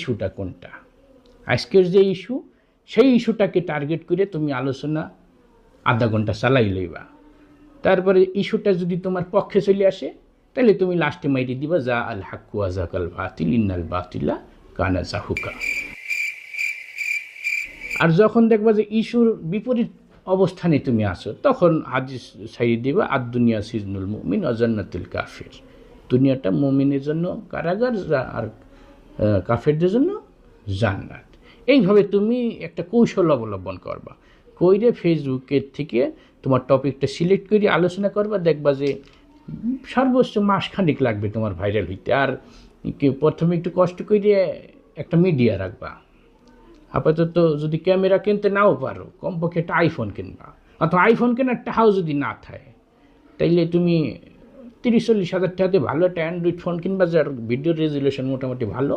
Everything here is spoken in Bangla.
ইস্যুটা কোনটা, আজকের যে ইস্যু সেই ইস্যুটাকে টার্গেট করে তুমি আলোচনা আধা ঘন্টা চালাই লইবা। তারপরে ইস্যুটা যদি তোমার পক্ষে চলে আসে তাহলে তুমি লাস্টে মাইরে দিবা যা আল হাক্কু আজাকাল বাতিল ইন্নাল বাতিলা কানা জাহুকা। আর যখন দেখবা যে ইস্যুর বিপরীত অবস্থানে তুমি আসো তখন হাদিস ছাড়িয়ে দিবা আর দুনিয়া সিজনুল মুমিন অজান্নাতুল কাফির, দুনিয়াটা মুমিনের জন্য কারাগার আর কাফেরদের জন্য জান্নাত। এইভাবে তুমি একটা কৌশল অবলম্বন করবা, কইরে ফেসবুকের থেকে তোমার টপিকটা সিলেক্ট করে আলোচনা করবা, দেখবা যে সর্বোচ্চ মাসখানেক লাগবে তোমার ভাইরাল হইতে। আর প্রথমে একটু কষ্ট করে একটা মিডিয়া রাখবা, আপাতত যদি ক্যামেরা কিনতে নাও পারো কমপক্ষে একটা আইফোন কিনবা, অথবা আইফোন কেনার টাকাও যদি না থাকে তাইলে তুমি 30-40 হাজার টাকাতে ভালো একটা অ্যান্ড্রয়েড ফোন কিনবা যার ভিডিও রেজুলেশন মোটামুটি ভালো,